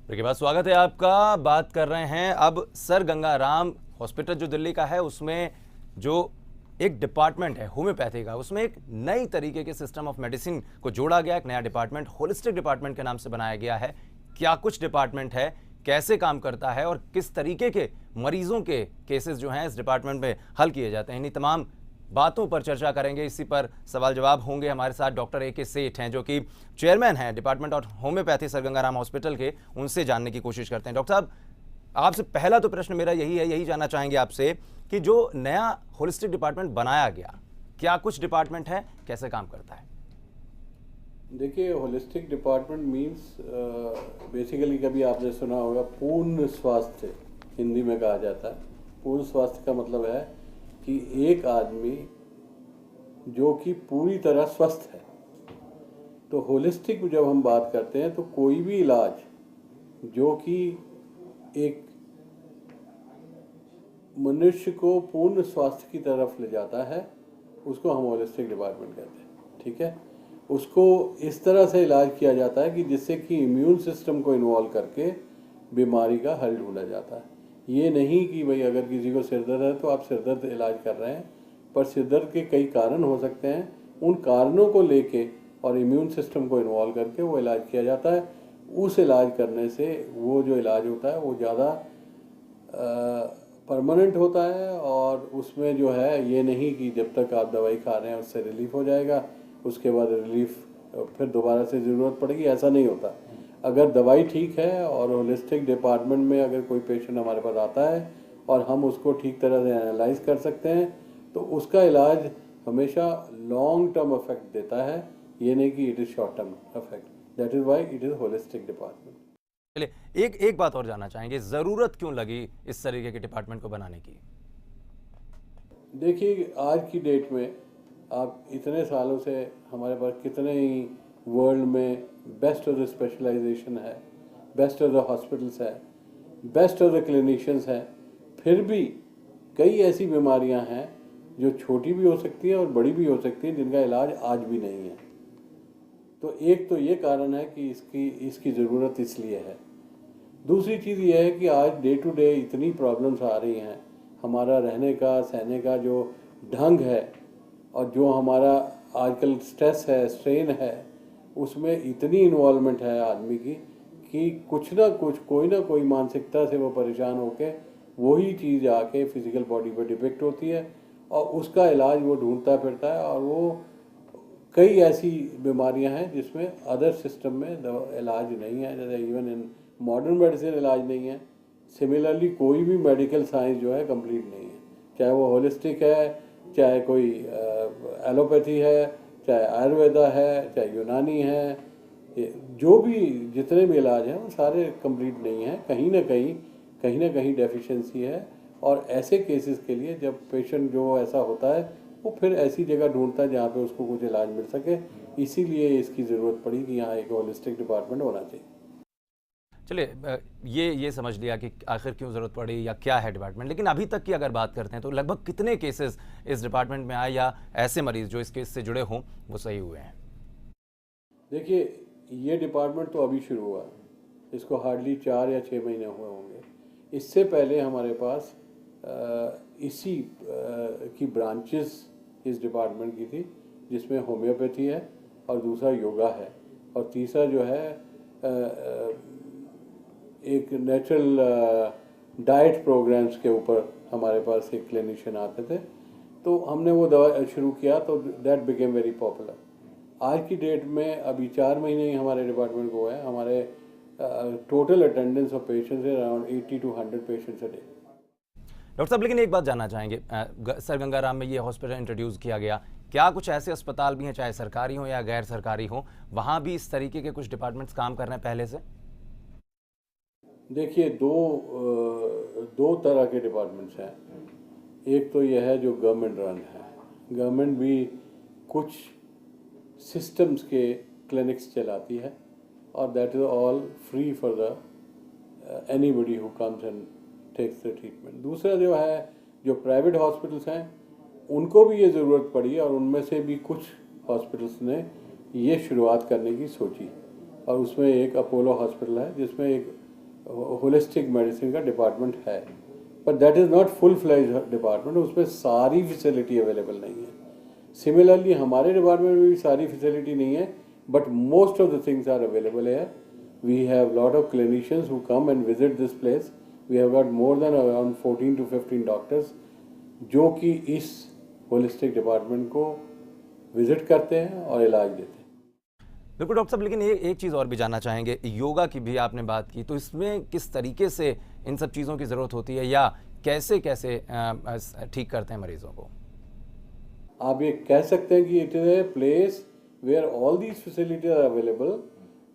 Break के बाद स्वागत है आपका। बात कर रहे हैं अब सर गंगा राम हॉस्पिटल जो दिल्ली का है, उसमें जो एक डिपार्टमेंट है होम्योपैथी का, उसमें एक नई तरीके के सिस्टम ऑफ मेडिसिन को जोड़ा गया। एक नया डिपार्टमेंट होलिस्टिक डिपार्टमेंट के नाम से बनाया गया है। क्या कुछ डिपार्टमेंट है, कैसे काम करता है और किस तरीके के मरीजों के केसेस जो हैं इस डिपार्टमेंट में हल किए जाते हैं, इन्हीं तमाम बातों पर चर्चा करेंगे। इसी पर सवाल जवाब होंगे। हमारे साथ डॉक्टर ए के सेठ हैं जो कि चेयरमैन हैं department of homeopathy sir Ganga Ram hospital के। उनसे जानने की कोशिश करते हैं। डॉक्टर साहब, आपसे पहला तो प्रश्न मेरा यही है, यही जानना चाहेंगे आपसे कि जो नया होलिस्टिक डिपार्टमेंट बनाया गया, क्या कुछ डिपार्टमेंट है, कैसे काम करता है? देखिए, होलिस्टिक डिपार्टमेंट मीन्स बेसिकली कभी आपने सुना होगा पूर्ण स्वास्थ्य हिंदी में कहा जाता है। पूर्ण स्वास्थ्य का मतलब है कि एक आदमी जो कि पूरी तरह स्वस्थ है। तो होलिस्टिक जब हम बात करते हैं तो कोई भी इलाज जो कि एक मनुष्य को पूर्ण स्वास्थ्य की तरफ ले जाता है उसको हम होलिस्टिक डिपार्टमेंट कहते हैं। ठीक है, उसको इस तरह से इलाज किया जाता है कि जिससे कि इम्यून सिस्टम को इन्वॉल्व करके बीमारी का हल ढूंढा जाता है। ये नहीं कि भाई अगर किसी को सिर दर्द है तो आप सिर दर्द इलाज कर रहे हैं, पर सिर दर्द के कई कारण हो सकते हैं। उन कारणों को लेके और इम्यून सिस्टम को इन्वॉल्व करके वो इलाज किया जाता है। उस इलाज करने से वो जो इलाज होता है वो ज़्यादा परमानेंट होता है, और उसमें जो है ये नहीं कि जब तक आप दवाई खा रहे हैं उससे रिलीफ हो जाएगा, उसके बाद रिलीफ फिर दोबारा से ज़रूरत पड़ेगी, ऐसा नहीं होता। अगर दवाई ठीक है और होलिस्टिक डिपार्टमेंट में अगर कोई पेशेंट हमारे पास आता है और हम उसको ठीक तरह से एनालाइज कर सकते हैं तो उसका इलाज हमेशा लॉन्ग टर्म इफेक्ट देता है। ये नहीं कि it is short term effect. That is why it is holistic department. चलिए, एक बात और जानना चाहेंगे, ज़रूरत क्यों लगी इस तरीके के डिपार्टमेंट को बनाने की? देखिए, आज की डेट में आप इतने सालों से हमारे पास कितने ही वर्ल्ड में बेस्ट ऑफ द स्पेशलाइजेशन है, बेस्ट ऑफ द हॉस्पिटल्स है, बेस्ट ऑफ द क्लिनिशियंस हैं, फिर भी कई ऐसी बीमारियां हैं जो छोटी भी हो सकती हैं और बड़ी भी हो सकती हैं जिनका इलाज आज भी नहीं है। तो एक तो ये कारण है कि इसकी ज़रूरत इसलिए है। दूसरी चीज़ ये है कि आज डे टू डे इतनी प्रॉब्लम्स आ रही हैं, हमारा रहने का सहने का जो ढंग है और जो हमारा आजकल स्ट्रेस है, स्ट्रेन है, उसमें इतनी इन्वॉल्वमेंट है आदमी की कि कुछ ना कुछ कोई ना कोई मानसिकता से वो परेशान होके वही चीज़ आके फिजिकल बॉडी पर डिपेक्ट होती है और उसका इलाज वो ढूंढता फिरता है। और वो कई ऐसी बीमारियां हैं जिसमें अदर सिस्टम में इलाज नहीं है, जैसे इवन इन मॉडर्न मेडिसिन इलाज नहीं है। सिमिलरली कोई भी मेडिकल साइंस जो है कंप्लीट नहीं है, चाहे वो होलिस्टिक है, चाहे कोई एलोपैथी है, चाहे आयुर्वेदा है, चाहे यूनानी है, जो भी जितने भी इलाज हैं वो सारे कंप्लीट नहीं हैं। कहीं ना कहीं डेफिशिएंसी है। और ऐसे केसेस के लिए जब पेशेंट जो ऐसा होता है वो फिर ऐसी जगह ढूंढता है जहाँ पे उसको कुछ इलाज मिल सके। इसीलिए इसकी ज़रूरत पड़ी कि यहाँ एक होलिस्टिक डिपार्टमेंट होना चाहिए। चलिए, ये समझ लिया कि आखिर क्यों ज़रूरत पड़ी या क्या है डिपार्टमेंट, लेकिन अभी तक की अगर बात करते हैं तो लगभग कितने केसेस इस डिपार्टमेंट में आए या ऐसे मरीज जो इस केस से जुड़े हों वो सही हुए हैं? देखिए, ये डिपार्टमेंट तो अभी शुरू हुआ, इसको हार्डली 4 या 6 महीने हुए होंगे। इससे पहले हमारे पास इसी की ब्रांचेस इस डिपार्टमेंट की थी, जिसमें होम्योपैथी है और दूसरा योगा है और तीसरा जो है एक नेचुरल डाइट प्रोग्राम्स के ऊपर हमारे पास एक क्लिनिशियन आते थे। तो हमने वो दवा शुरू किया तो दैट बिकेम वेरी पॉपुलर। आज की डेट में अभी 4 महीने ही हमारे डिपार्टमेंट को है। हमारे टोटल अटेंडेंस ऑफ पेशेंट्स है around 80 to 100 patients a day. Doctor साहब, लेकिन एक बात जानना चाहेंगे, सर गंगाराम में ये हॉस्पिटल इंट्रोड्यूस किया गया, क्या कुछ ऐसे अस्पताल भी हैं, चाहे सरकारी हो या गैर सरकारी हो, वहाँ भी इस तरीके के कुछ डिपार्टमेंट्स काम कर रहे हैं पहले से? देखिए, दो तरह के डिपार्टमेंट्स हैं। एक तो यह है जो गवर्नमेंट रन है, गवर्नमेंट भी कुछ सिस्टम्स के क्लिनिक्स चलाती है और that is all free for the anybody who comes and takes the treatment. दूसरा जो है, जो प्राइवेट हॉस्पिटल्स हैं, उनको भी ये ज़रूरत पड़ी और उनमें से भी कुछ हॉस्पिटल्स ने ये शुरुआत करने की सोची। और उसमें एक अपोलो हॉस्पिटल है जिसमें एक होलिस्टिक मेडिसिन का डिपार्टमेंट है, पर that is not full fledge department, उसमें सारी फैसिलिटी अवेलेबल नहीं है। सिमिलरली हमारे डिपार्टमेंट में भी सारी फैसिलिटी नहीं है, but most of the things are available है। We have lot of clinicians who come and visit this place. We have got more than around 14 to 15 doctors जो कि इस होलिस्टिक डिपार्टमेंट को विजिट करते हैं और इलाज देते हैं। बिल्कुल डॉक्टर साहब, लेकिन एक चीज़ और भी जानना चाहेंगे, योगा की भी आपने बात की, तो इसमें किस तरीके से इन सब चीज़ों की ज़रूरत होती है या कैसे कैसे ठीक करते हैं मरीजों को? आप ये कह सकते हैं कि it is a place where all these facilities are available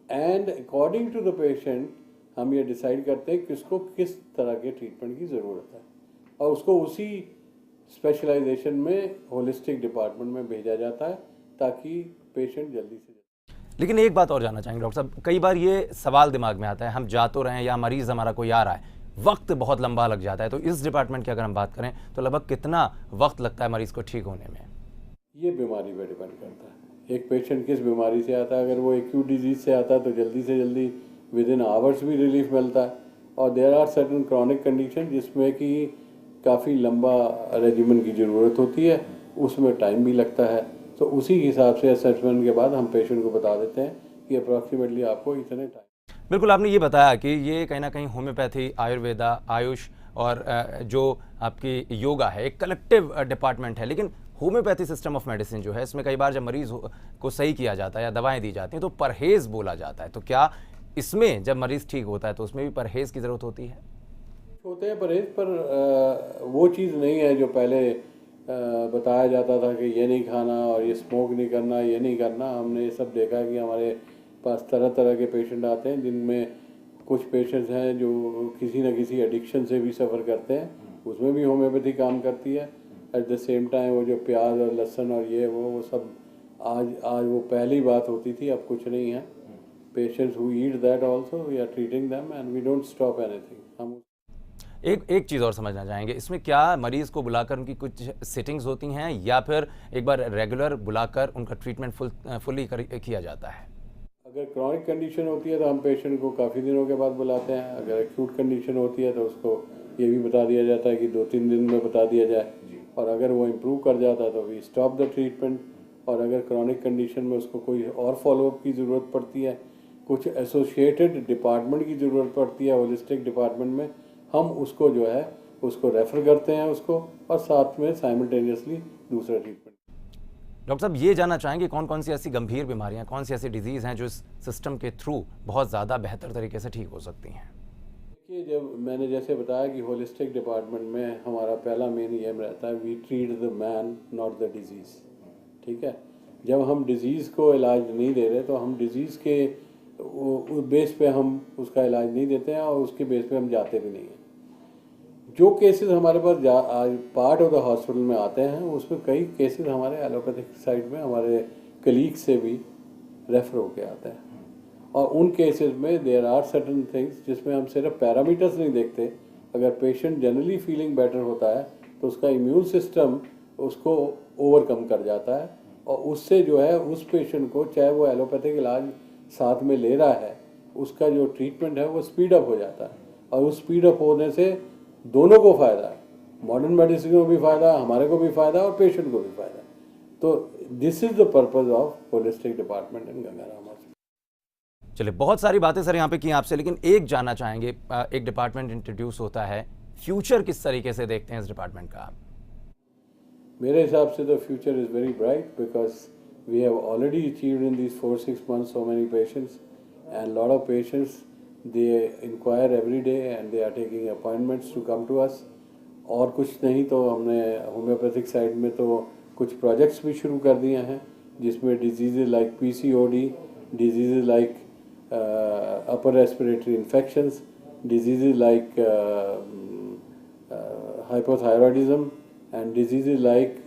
and according to the patient हम ये डिसाइड करते हैं कि उसको किस तरह के ट्रीटमेंट की ज़रूरत है और उसको उसी स्पेशलाइजेशन में होलिस्टिक डिपार्टमेंट में भेजा जाता है ताकि पेशेंट जल्दी से। लेकिन एक बात और जानना चाहेंगे डॉक्टर साहब, कई बार ये सवाल दिमाग में आता है, हम जा तो रहे हैं या मरीज़ हमारा कोई आ रहा है, वक्त बहुत लंबा लग जाता है, तो इस डिपार्टमेंट की अगर हम बात करें तो लगभग कितना वक्त लगता है मरीज़ को ठीक होने में? ये बीमारी पे डिपेंड करता है, एक पेशेंट किस बीमारी से आता है। अगर वो एक्यूट डिजीज से आता है तो जल्दी से जल्दी विद इन आवर्स भी रिलीफ मिलता है, और there are certain chronic condition जिसमें कि काफ़ी लंबा रेजिमेंट की ज़रूरत होती है, उसमें टाइम भी लगता है। तो उसी हिसाब से असेसमेंट के बाद हम पेशेंट को बता देते हैं कि अप्रॉक्सीमेटली आपको इतने टाइम। बिल्कुल, आपने ये बताया कि ये कहीं ना कहीं होम्योपैथी, आयुर्वेदा, आयुष और जो आपकी योगा है एक कलेक्टिव डिपार्टमेंट है, लेकिन होम्योपैथी सिस्टम ऑफ मेडिसिन जो है इसमें कई बार जब मरीज को सही किया जाता है या दवाएं दी जाती हैं तो परहेज़ बोला जाता है, तो क्या इसमें जब मरीज़ ठीक होता है तो उसमें भी परहेज़ की ज़रूरत होती है? होते हैं परहेज, पर वो चीज़ नहीं है जो पहले बताया जाता था कि ये नहीं खाना और ये स्मोक नहीं करना, ये नहीं करना। हमने ये सब देखा कि हमारे पास तरह तरह के पेशेंट आते हैं, जिनमें कुछ पेशेंट्स हैं जो किसी न किसी एडिक्शन से भी सफ़र करते हैं, उसमें भी होम्योपैथी काम करती है। एट द सेम टाइम वो जो प्याज और लहसुन और ये वो सब आज वो पहली बात होती थी, अब कुछ नहीं है। Patients who eat that also we are treating them and we don't stop anything. हम एक चीज़ और समझना चाहेंगे, इसमें क्या मरीज़ को बुलाकर उनकी कुछ सिटिंग्स होती हैं या फिर एक बार रेगुलर बुलाकर उनका ट्रीटमेंट फुली किया जाता है? अगर क्रॉनिक कंडीशन होती है तो हम पेशेंट को काफ़ी दिनों के बाद बुलाते हैं। अगर एक्यूट कंडीशन होती है तो उसको ये भी बता दिया जाता है कि 2-3 दिन में बता दिया जाए, और अगर वो इम्प्रूव कर जाता है तो वी स्टॉप द ट्रीटमेंट। और अगर क्रॉनिक कंडीशन में उसको कोई और फॉलोअप की ज़रूरत पड़ती है, कुछ एसोसिएटेड डिपार्टमेंट की ज़रूरत पड़ती है होलिस्टिक डिपार्टमेंट में, हम उसको जो है उसको रेफ़र करते हैं उसको, और साथ में साइमल्टेनियसली दूसरा ट्रीटमेंट। डॉक्टर साहब, ये जानना चाहेंगे कौन कौन सी ऐसी गंभीर बीमारियां, कौन सी ऐसी डिजीज़ हैं जो इस सिस्टम के थ्रू बहुत ज़्यादा बेहतर तरीके से ठीक हो सकती हैं? देखिए, जब मैंने जैसे बताया कि होलिस्टिक डिपार्टमेंट में हमारा पहला मेन एम रहता है we treat the man not the disease. ठीक है, जब हम डिज़ीज़ को इलाज नहीं दे रहे तो हम डिज़ीज़ के बेस पे हम उसका इलाज नहीं देते हैं और उसके बेस पे हम जाते भी नहीं हैं। जो केसेस हमारे पास आज पार्ट ऑफ द हॉस्पिटल में आते हैं उसमें कई केसेस हमारे एलोपैथिक साइड में हमारे कलीग से भी रेफर होके आते हैं, और उन केसेस में देयर आर सर्टन थिंग्स जिसमें हम सिर्फ पैरामीटर्स नहीं देखते। अगर पेशेंट जनरली फीलिंग बेटर होता है तो उसका इम्यून सिस्टम उसको ओवरकम कर जाता है, और उससे जो है उस पेशेंट को, चाहे वो एलोपैथिक इलाज साथ में ले रहा है, उसका जो ट्रीटमेंट है वो स्पीड अप हो जाता है, और उस स्पीड अप होने से दोनों को फ़ायदा है। मॉडर्न मेडिसिन को भी फ़ायदा, हमारे को भी फ़ायदा और पेशेंट को भी फ़ायदा। तो this is the purpose of holistic department in Gangaram hospital. चलिए, बहुत सारी बातें सर यहाँ पे की आपसे, लेकिन एक जानना चाहेंगे, एक डिपार्टमेंट इंट्रोड्यूस होता है, फ्यूचर किस तरीके से देखते हैं इस डिपार्टमेंट का? मेरे हिसाब से the future is very bright because we have already achieved in these 4-6 months so many patients, and lot of patients they inquire every day and they are taking appointments to come to us. और कुछ नहीं तो हमने homeopathic side में तो कुछ projects भी शुरू कर दिए हैं जिसमें disease like PCOD, disease like upper respiratory infections, disease like hypothyroidism, and diseases like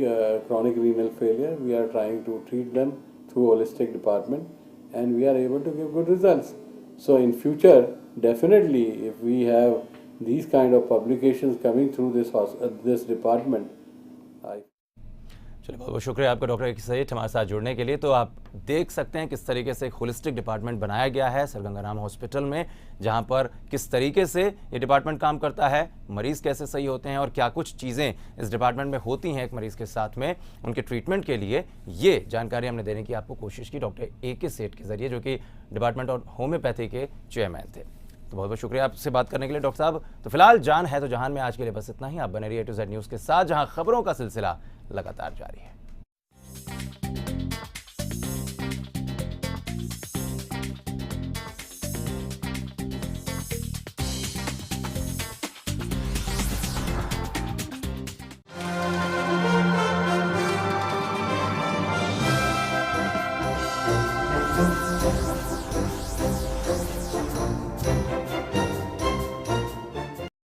chronic renal failure. We are trying to treat them through holistic department, and we are able to give good results. So in future, definitely, if we have these kind of publications coming through this department, चलिए, बहुत बहुत शुक्रिया आपका doctor A के सेठ हमारे साथ जुड़ने के लिए। तो आप देख सकते हैं किस तरीके से एक होलिस्टिक डिपार्टमेंट बनाया गया है सर गंगाराम हॉस्पिटल में, जहां पर किस तरीके से ये डिपार्टमेंट काम करता है, मरीज़ कैसे सही होते हैं और क्या कुछ चीज़ें इस डिपार्टमेंट में होती हैं एक मरीज़ के साथ में उनके ट्रीटमेंट के लिए। ये जानकारी हमने देने की आपको कोशिश की डॉक्टर ए के सेठ के जरिए, जो कि डिपार्टमेंट ऑफ होम्योपैथी के चेयरमैन थे। तो बहुत बहुत शुक्रिया आपसे बात करने के लिए डॉक्टर साहब। तो फिलहाल जान है तो जहान में आज के लिए बस इतना ही। आप बने रहिए A to Z न्यूज़ के साथ, जहां खबरों का सिलसिला लगातार जारी है।